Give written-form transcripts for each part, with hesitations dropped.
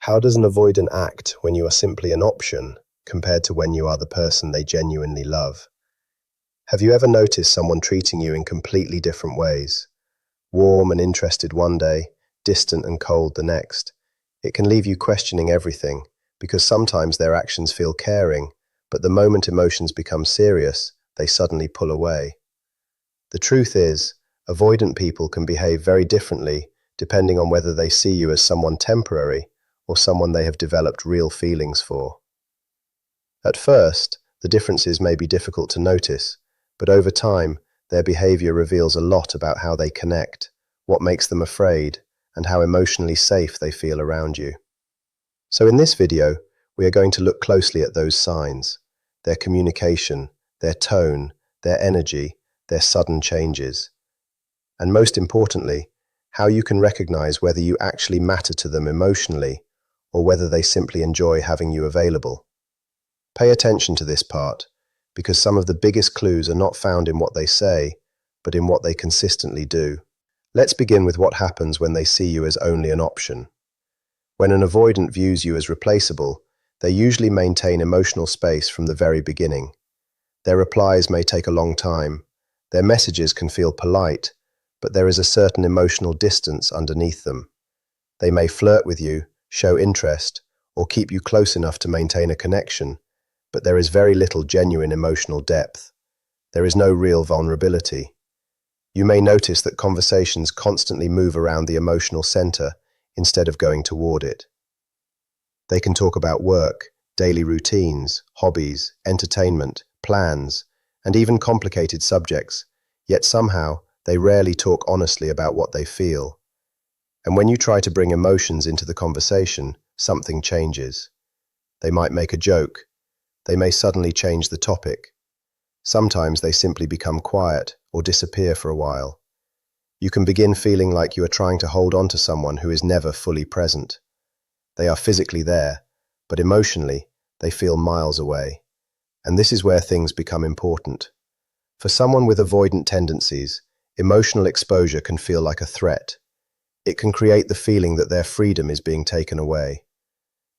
How does an avoidant act when you are simply an option compared to when you are the person they genuinely love? Have you ever noticed someone treating you in completely different ways? Warm and interested one day, distant and cold the next. It can leave you questioning everything, because sometimes their actions feel caring, but the moment emotions become serious, they suddenly pull away. The truth is, avoidant people can behave very differently depending on whether they see you as someone temporary or someone they have developed real feelings for. At first, the differences may be difficult to notice, but over time, their behavior reveals a lot about how they connect, what makes them afraid, and how emotionally safe they feel around you. So in this video, we are going to look closely at those signs, their communication, their tone, their energy, their sudden changes, and most importantly, how you can recognize whether you actually matter to them emotionally or whether they simply enjoy having you available. Pay attention to this part, because some of the biggest clues are not found in what they say, but in what they consistently do. Let's begin with what happens when they see you as only an option. When an avoidant views you as replaceable, they usually maintain emotional space from the very beginning. Their replies may take a long time. Their messages can feel polite, but there is a certain emotional distance underneath them. They may flirt with you, show interest, or keep you close enough to maintain a connection, but there is very little genuine emotional depth. There is no real vulnerability. You may notice that conversations constantly move around the emotional center instead of going toward it. They can talk about work, daily routines, hobbies, entertainment, plans, and even complicated subjects, yet somehow they rarely talk honestly about what they feel. And when you try to bring emotions into the conversation, something changes. They might make a joke. They may suddenly change the topic. Sometimes they simply become quiet or disappear for a while. You can begin feeling like you are trying to hold on to someone who is never fully present. They are physically there, but emotionally, they feel miles away. And this is where things become important. For someone with avoidant tendencies, emotional exposure can feel like a threat. It can create the feeling that their freedom is being taken away.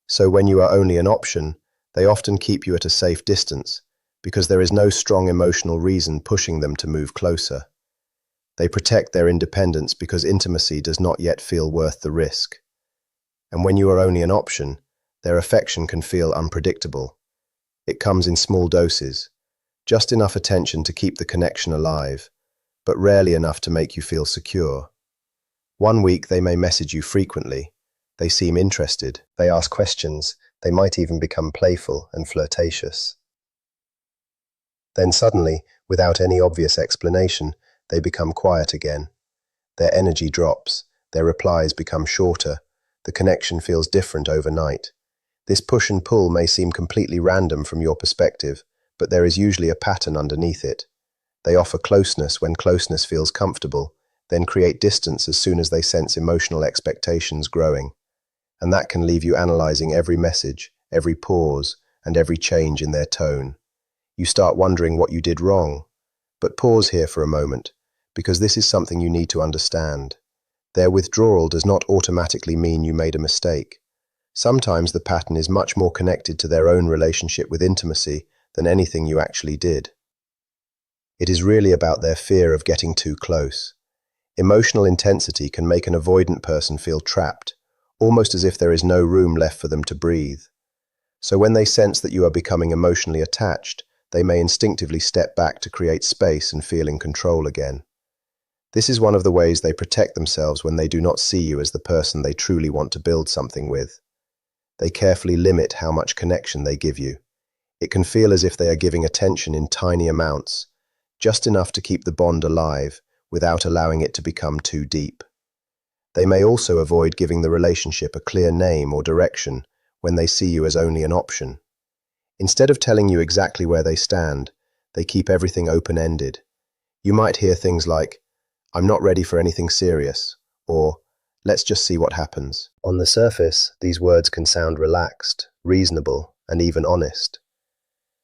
So when you are only an option, they often keep you at a safe distance, because there is no strong emotional reason pushing them to move closer. They protect their independence because intimacy does not yet feel worth the risk. And when you are only an option, their affection can feel unpredictable. It comes in small doses, just enough attention to keep the connection alive, but rarely enough to make you feel secure. One week they may message you frequently. They seem interested. They ask questions. They might even become playful and flirtatious. Then suddenly, without any obvious explanation, they become quiet again. Their energy drops. Their replies become shorter. The connection feels different overnight. This push and pull may seem completely random from your perspective, but there is usually a pattern underneath it. They offer closeness when closeness feels comfortable, then create distance as soon as they sense emotional expectations growing. And that can leave you analyzing every message, every pause, and every change in their tone. You start wondering what you did wrong. But pause here for a moment, because this is something you need to understand. Their withdrawal does not automatically mean you made a mistake. Sometimes the pattern is much more connected to their own relationship with intimacy than anything you actually did. It is really about their fear of getting too close. Emotional intensity can make an avoidant person feel trapped, almost as if there is no room left for them to breathe. So when they sense that you are becoming emotionally attached, they may instinctively step back to create space and feel in control again. This is one of the ways they protect themselves when they do not see you as the person they truly want to build something with. They carefully limit how much connection they give you. It can feel as if they are giving attention in tiny amounts, just enough to keep the bond alive, without allowing it to become too deep. They may also avoid giving the relationship a clear name or direction when they see you as only an option. Instead of telling you exactly where they stand, they keep everything open-ended. You might hear things like, "I'm not ready for anything serious," or "Let's just see what happens." On the surface, these words can sound relaxed, reasonable, and even honest.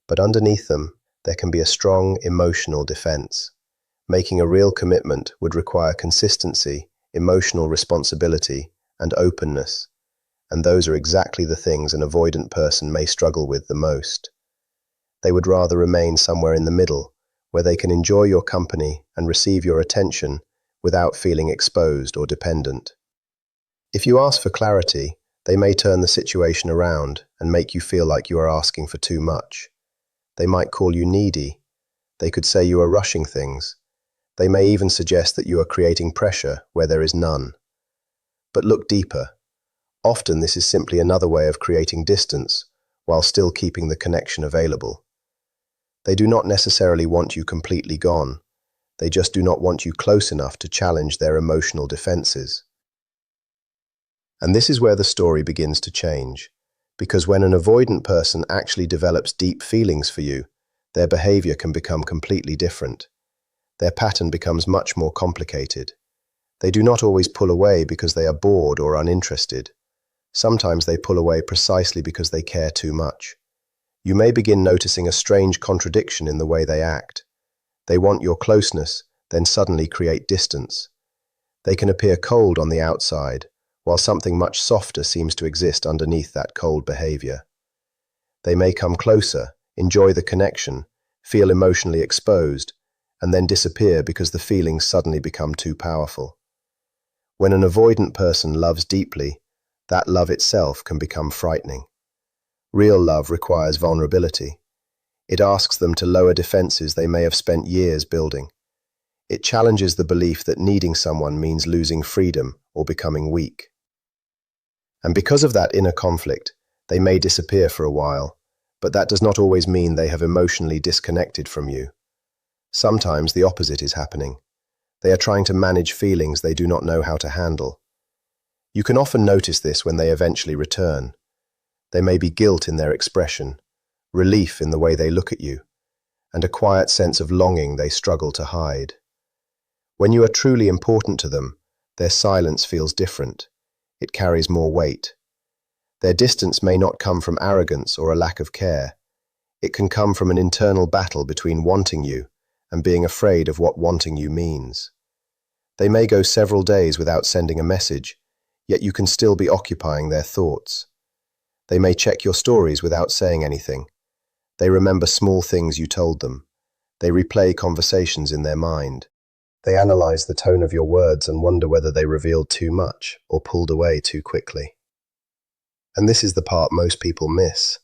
But underneath them, there can be a strong emotional defense. Making a real commitment would require consistency, emotional responsibility, and openness. and those are exactly the things an avoidant person may struggle with the most. They would rather remain somewhere in the middle, where they can enjoy your company and receive your attention without feeling exposed or dependent. If you ask for clarity, they may turn the situation around and make you feel like you are asking for too much. They might call you needy. They could say you are rushing things. They may even suggest that you are creating pressure where there is none. But look deeper. Often this is simply another way of creating distance while still keeping the connection available. They do not necessarily want you completely gone. They just do not want you close enough to challenge their emotional defenses. And this is where the story begins to change, because when an avoidant person actually develops deep feelings for you, their behavior can become completely different. Their pattern becomes much more complicated. They do not always pull away because they are bored or uninterested. Sometimes they pull away precisely because they care too much. You may begin noticing a strange contradiction in the way they act. They want your closeness, then suddenly create distance. They can appear cold on the outside, while something much softer seems to exist underneath that cold behavior. They may come closer, enjoy the connection, feel emotionally exposed, and then disappear because the feelings suddenly become too powerful. When an avoidant person loves deeply, that love itself can become frightening. Real love requires vulnerability. It asks them to lower defenses they may have spent years building. It challenges the belief that needing someone means losing freedom or becoming weak. And because of that inner conflict, they may disappear for a while, but that does not always mean they have emotionally disconnected from you. Sometimes the opposite is happening. They are trying to manage feelings they do not know how to handle. You can often notice this when they eventually return. There may be guilt in their expression, relief in the way they look at you, and a quiet sense of longing they struggle to hide. When you are truly important to them, their silence feels different. It carries more weight. Their distance may not come from arrogance or a lack of care. It can come from an internal battle between wanting you and being afraid of what wanting you means. They may go several days without sending a message, yet you can still be occupying their thoughts. They may check your stories without saying anything. They remember small things you told them. They replay conversations in their mind. They analyze the tone of your words and wonder whether they revealed too much or pulled away too quickly. And this is the part most people miss.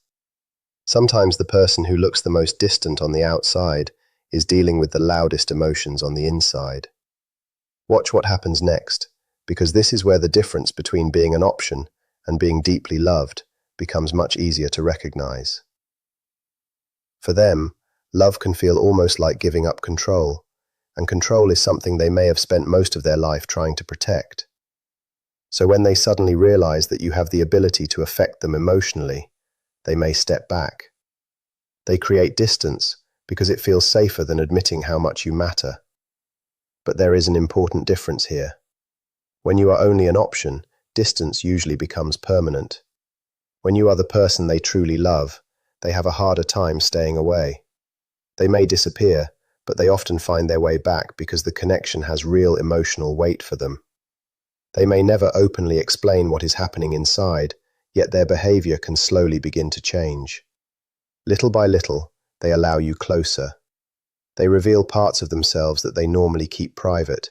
Sometimes the person who looks the most distant on the outside is dealing with the loudest emotions on the inside. Watch what happens next, because this is where the difference between being an option and being deeply loved becomes much easier to recognize. For them, love can feel almost like giving up control, and control is something they may have spent most of their life trying to protect. So when they suddenly realize that you have the ability to affect them emotionally, they may step back. They create distance because it feels safer than admitting how much you matter. But there is an important difference here. When you are only an option, distance usually becomes permanent. When you are the person they truly love, they have a harder time staying away. They may disappear, but they often find their way back because the connection has real emotional weight for them. They may never openly explain what is happening inside, yet their behavior can slowly begin to change. Little by little, they allow you closer. They reveal parts of themselves that they normally keep private.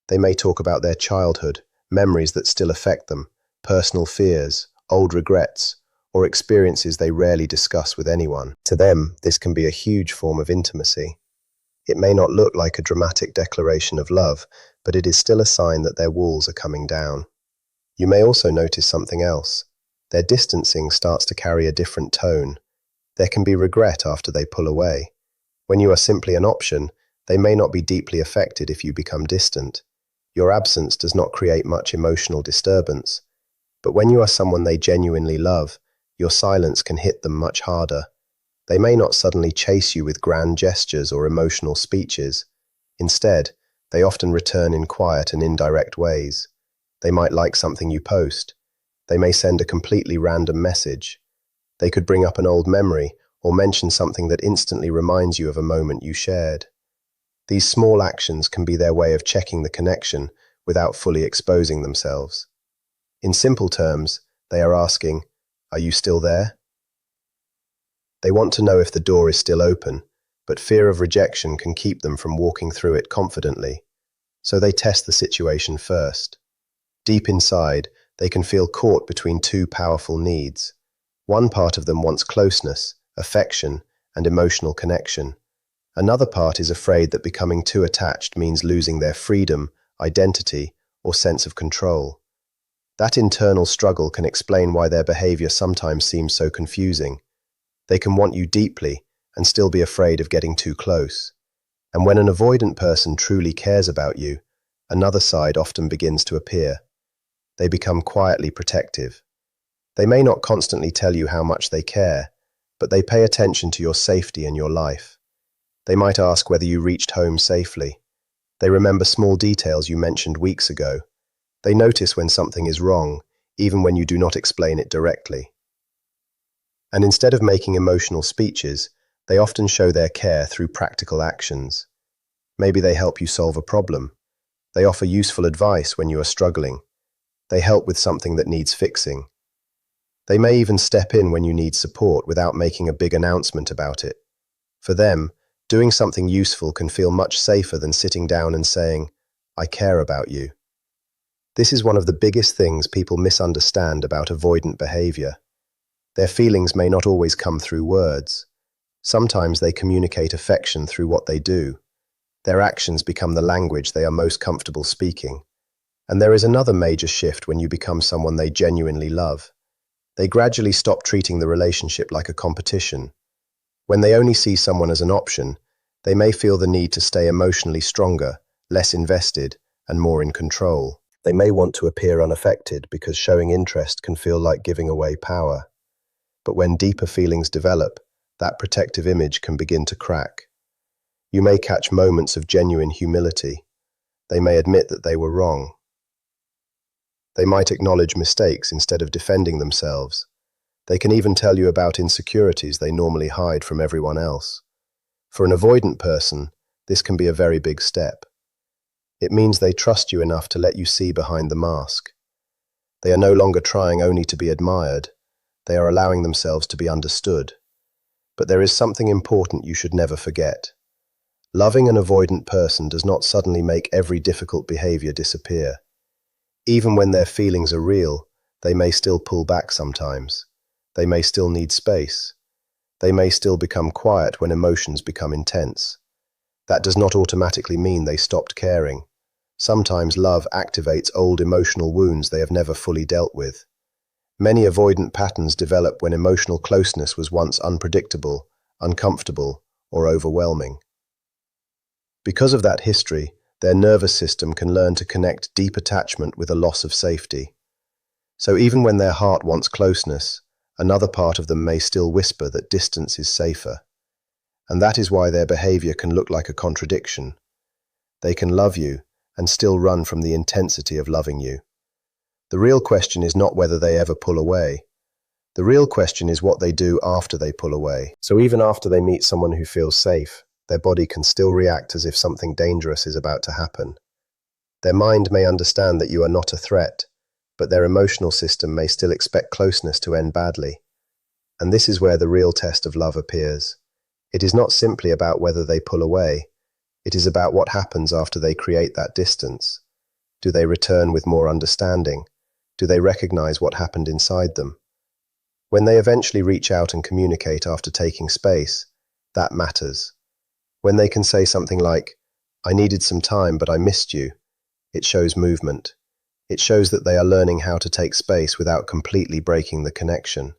They may talk about their childhood, memories that still affect them, personal fears, old regrets, or experiences they rarely discuss with anyone. To them, this can be a huge form of intimacy. It may not look like a dramatic declaration of love, but it is still a sign that their walls are coming down. You may also notice something else. Their distancing starts to carry a different tone. There can be regret after they pull away. When you are simply an option, they may not be deeply affected if you become distant. Your absence does not create much emotional disturbance. But when you are someone they genuinely love, your silence can hit them much harder. They may not suddenly chase you with grand gestures or emotional speeches. Instead, they often return in quiet and indirect ways. They might like something you post. They may send a completely random message. They could bring up an old memory or mention something that instantly reminds you of a moment you shared. These small actions can be their way of checking the connection without fully exposing themselves. In simple terms, They are asking, "Are you still there?" They want to know if the door is still open, but fear of rejection can keep them from walking through it confidently. So they test the situation first. Deep inside, they can feel caught between two powerful needs. One part of them wants closeness, affection, and emotional connection. Another part is afraid that becoming too attached means losing their freedom, identity, or sense of control. That internal struggle can explain why their behavior sometimes seems so confusing. They can want you deeply and still be afraid of getting too close. And when an avoidant person truly cares about you, another side often begins to appear. They become quietly protective. They may not constantly tell you how much they care, but they pay attention to your safety and your life. They might ask whether you reached home safely. They remember small details you mentioned weeks ago. They notice when something is wrong, even when you do not explain it directly. And instead of making emotional speeches, they often show their care through practical actions. Maybe they help you solve a problem. They offer useful advice when you are struggling. They help with something that needs fixing. They may even step in when you need support without making a big announcement about it. For them, doing something useful can feel much safer than sitting down and saying, "I care about you." This is one of the biggest things people misunderstand about avoidant behavior. Their feelings may not always come through words. Sometimes they communicate affection through what they do. Their actions become the language they are most comfortable speaking. And there is another major shift when you become someone they genuinely love. They gradually stop treating the relationship like a competition. When they only see someone as an option, they may feel the need to stay emotionally stronger, less invested, and more in control. They may want to appear unaffected because showing interest can feel like giving away power. But when deeper feelings develop, that protective image can begin to crack. You may catch moments of genuine humility. They may admit that they were wrong. They might acknowledge mistakes instead of defending themselves. They can even tell you about insecurities they normally hide from everyone else. For an avoidant person, this can be a very big step. It means they trust you enough to let you see behind the mask. They are no longer trying only to be admired. They are allowing themselves to be understood. But there is something important you should never forget. Loving an avoidant person does not suddenly make every difficult behavior disappear. Even when their feelings are real, they may still pull back sometimes. They may still need space. They may still become quiet when emotions become intense. That does not automatically mean they stopped caring. Sometimes love activates old emotional wounds they have never fully dealt with. Many avoidant patterns develop when emotional closeness was once unpredictable, uncomfortable, or overwhelming. Because of that history, their nervous system can learn to connect deep attachment with a loss of safety. So even when their heart wants closeness, another part of them may still whisper that distance is safer. And that is why their behavior can look like a contradiction. They can love you and still run from the intensity of loving you. The real question is not whether they ever pull away. The real question is what they do after they pull away. So even after they meet someone who feels safe, their body can still react as if something dangerous is about to happen. Their mind may understand that you are not a threat, but their emotional system may still expect closeness to end badly. And this is where the real test of love appears. It is not simply about whether they pull away. It is about what happens after they create that distance. Do they return with more understanding? Do they recognize what happened inside them? When they eventually reach out and communicate after taking space, that matters. When they can say something like, "I needed some time, but I missed you," it shows movement. It shows that they are learning how to take space without completely breaking the connection.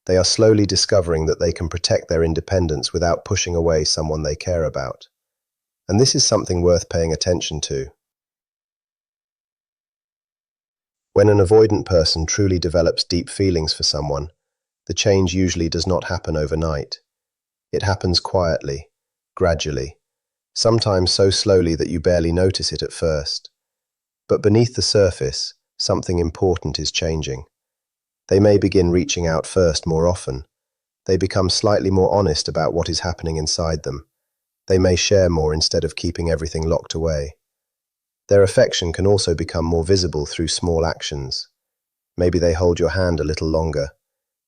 They are slowly discovering that they can protect their independence without pushing away someone they care about. And this is something worth paying attention to. When an avoidant person truly develops deep feelings for someone, the change usually does not happen overnight. It happens quietly, gradually, sometimes so slowly that you barely notice it at first. But beneath the surface, something important is changing. They may begin reaching out first more often. They become slightly more honest about what is happening inside them. They may share more instead of keeping everything locked away. Their affection can also become more visible through small actions. Maybe they hold your hand a little longer.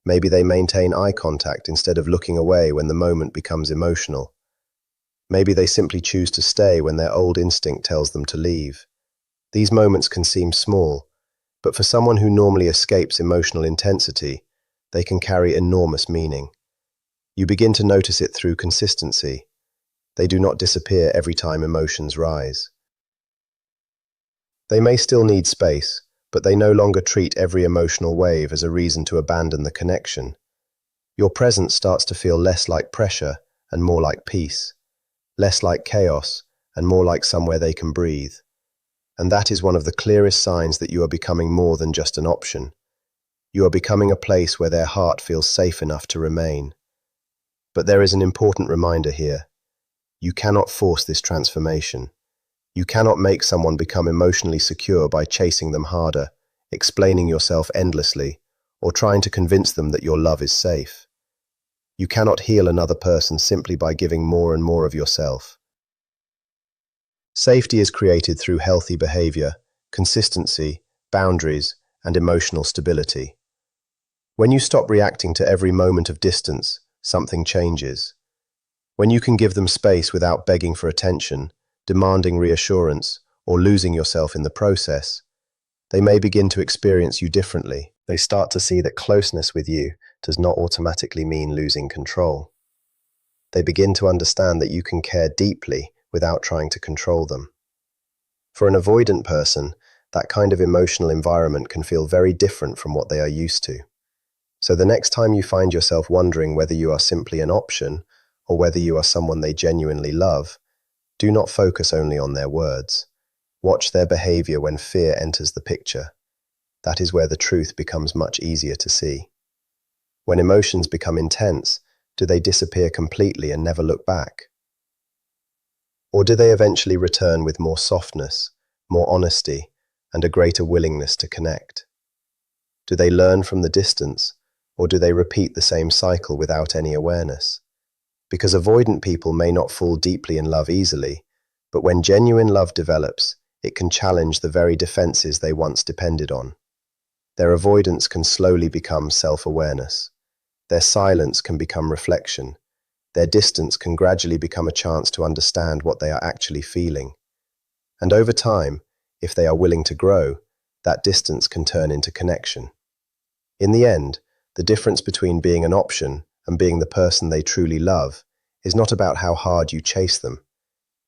Maybe they maintain eye contact instead of looking away when the moment becomes emotional. Maybe they simply choose to stay when their old instinct tells them to leave. These moments can seem small, but for someone who normally escapes emotional intensity, they can carry enormous meaning. You begin to notice it through consistency. They do not disappear every time emotions rise. They may still need space, but they no longer treat every emotional wave as a reason to abandon the connection. Your presence starts to feel less like pressure and more like peace, less like chaos and more like somewhere they can breathe. And that is one of the clearest signs that you are becoming more than just an option. You are becoming a place where their heart feels safe enough to remain. But there is an important reminder here. You cannot force this transformation. You cannot make someone become emotionally secure by chasing them harder, explaining yourself endlessly, or trying to convince them that your love is safe. You cannot heal another person simply by giving more and more of yourself. Safety is created through healthy behavior, consistency, boundaries, and emotional stability. When you stop reacting to every moment of distance, something changes. When you can give them space without begging for attention, demanding reassurance, or losing yourself in the process, they may begin to experience you differently. They start to see that closeness with you does not automatically mean losing control. They begin to understand that you can care deeply without trying to control them. For an avoidant person, that kind of emotional environment can feel very different from what they are used to. So the next time you find yourself wondering whether you are simply an option or whether you are someone they genuinely love, do not focus only on their words. Watch their behavior when fear enters the picture. That is where the truth becomes much easier to see. When emotions become intense, do they disappear completely and never look back? Or do they eventually return with more softness, more honesty, and a greater willingness to connect? Do they learn from the distance, or do they repeat the same cycle without any awareness? Because avoidant people may not fall deeply in love easily, but when genuine love develops, it can challenge the very defenses they once depended on. Their avoidance can slowly become self-awareness. Their silence can become reflection. Their distance can gradually become a chance to understand what they are actually feeling. And over time, if they are willing to grow, that distance can turn into connection. In the end, the difference between being an option and being the person they truly love is not about how hard you chase them.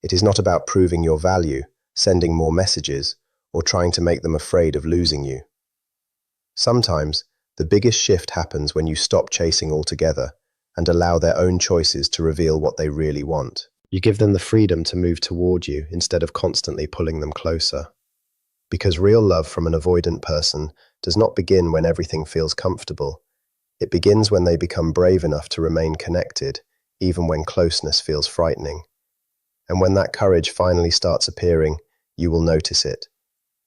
It is not about proving your value, sending more messages, or trying to make them afraid of losing you. Sometimes, the biggest shift happens when you stop chasing altogether and allow their own choices to reveal what they really want. You give them the freedom to move toward you instead of constantly pulling them closer. Because real love from an avoidant person does not begin when everything feels comfortable. It begins when they become brave enough to remain connected, even when closeness feels frightening. And when that courage finally starts appearing, you will notice it.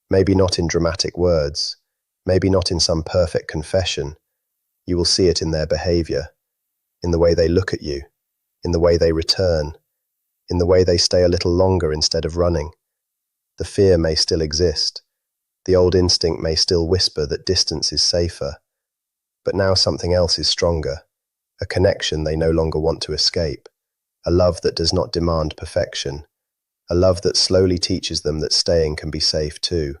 Maybe not in dramatic words, maybe not in some perfect confession. You will see it in their behavior, in the way they look at you, in the way they return, in the way they stay a little longer instead of running. The fear may still exist. The old instinct may still whisper that distance is safer. But now something else is stronger, a connection they no longer want to escape, a love that does not demand perfection, a love that slowly teaches them that staying can be safe too.